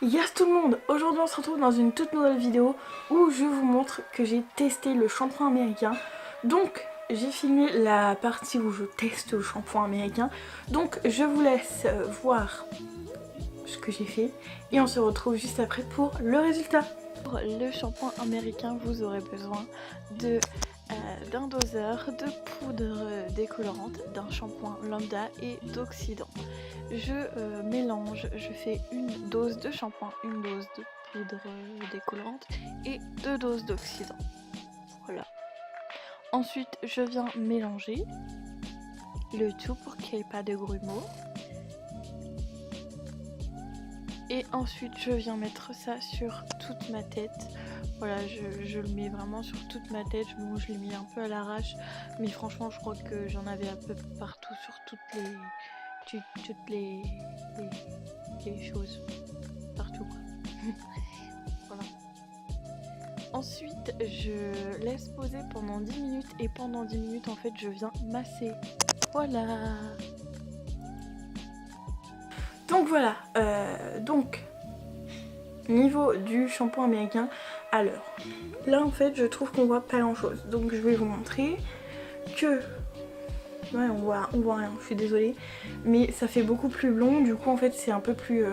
Yes tout le monde, aujourd'hui on se retrouve dans une toute nouvelle vidéo où je vous montre que j'ai testé le shampoing américain. Donc j'ai filmé la partie où je teste le shampoing américain. Donc je vous laisse voir ce que j'ai fait et on se retrouve juste après pour le résultat. Pour le shampoing américain, vous aurez besoin d'un doseur, de poudre décolorante, d'un shampoing lambda et d'oxydant. Je mélange, je fais une dose de shampoing, une dose de poudre décolorante et 2 doses d'oxydant. Voilà. Ensuite, je viens mélanger le tout pour qu'il n'y ait pas de grumeaux. Et ensuite, je viens mettre ça sur toute ma tête. Voilà, je le mets vraiment sur toute ma tête. Bon, je l'ai mis un peu à l'arrache, mais franchement, je crois que j'en avais un peu partout sur toutes les choses. Partout, quoi. Voilà. Ensuite, je laisse poser pendant 10 minutes et pendant 10 minutes, en fait, je viens masser. Voilà. Donc voilà, niveau du shampoing américain, alors là en fait je trouve qu'on voit pas grand chose, donc je vais vous montrer que ouais, on voit rien, je suis désolée, mais ça fait beaucoup plus blond, du coup en fait c'est un peu plus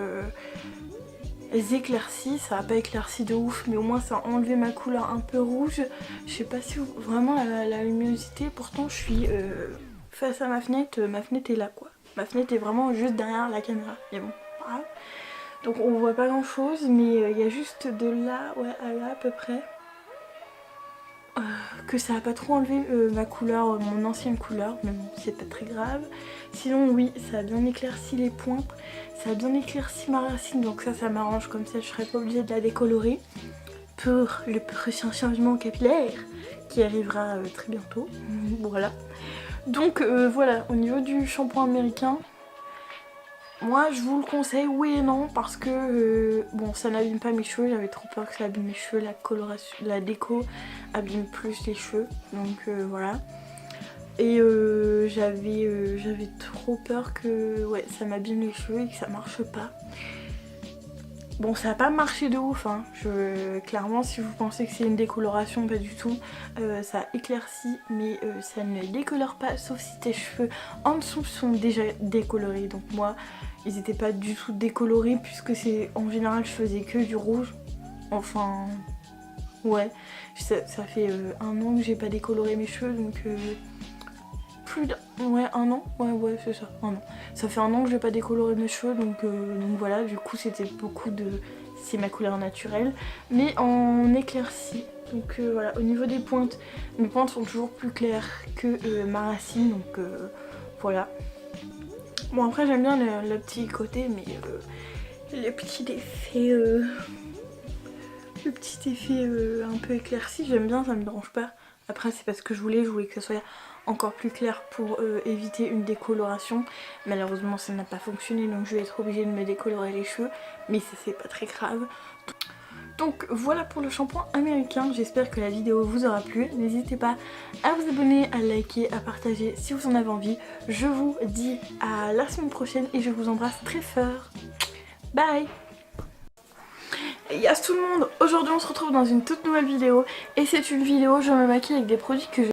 éclairci, ça va pas éclairci de ouf, mais au moins ça a enlevé ma couleur un peu rouge. Je sais pas si vous... vraiment la luminosité, pourtant je suis face à ma fenêtre est là quoi. Ma fenêtre est vraiment juste derrière la caméra, mais bon, voilà. Donc on voit pas grand chose, mais il y a juste de là, ouais, à là à peu près, que ça a pas trop enlevé ma couleur, mon ancienne couleur, mais bon, c'est pas très grave. Sinon oui, ça a bien éclairci les points, ça a bien éclairci ma racine, donc ça m'arrange, comme ça je serai pas obligée de la décolorer pour le prochain changement capillaire qui arrivera très bientôt. Voilà. Donc voilà, au niveau du shampoing américain, moi je vous le conseille oui et non, parce que bon, ça n'abîme pas mes cheveux, j'avais trop peur que ça abîme mes cheveux, la coloration, la déco abîme plus les cheveux, donc voilà. Et j'avais trop peur que ouais, ça m'abîme les cheveux et que ça marche pas. Bon, ça n'a pas marché de ouf, hein. Clairement, si vous pensez que c'est une décoloration, pas du tout. Ça éclaircit, mais ça ne décolore pas, sauf si tes cheveux en dessous sont déjà décolorés. Donc moi, ils n'étaient pas du tout décolorés, puisque c'est en général, je faisais que du rouge. Enfin, ouais. Ça fait 1 an que j'ai pas décoloré mes cheveux, donc... ouais, 1 an, ouais c'est ça, 1 an. Ça fait 1 an que j'ai pas décoloré mes cheveux, donc voilà, du coup c'était beaucoup de... c'est ma couleur naturelle, mais en éclairci. Donc voilà, au niveau des pointes, mes pointes sont toujours plus claires que ma racine, donc voilà. Bon, après j'aime bien le petit côté, mais le petit effet un peu éclairci, j'aime bien, ça me dérange pas. Après c'est parce que je voulais que ça soit encore plus clair pour éviter une décoloration. Malheureusement ça n'a pas fonctionné, donc je vais être obligée de me décolorer les cheveux, mais ça c'est pas très grave. Donc voilà pour le shampoing américain, j'espère que la vidéo vous aura plu. N'hésitez pas à vous abonner, à liker, à partager si vous en avez envie. Je vous dis à la semaine prochaine et je vous embrasse très fort. Bye. Yes tout le monde, aujourd'hui on se retrouve dans une toute nouvelle vidéo et c'est une vidéo, je me maquille avec des produits que je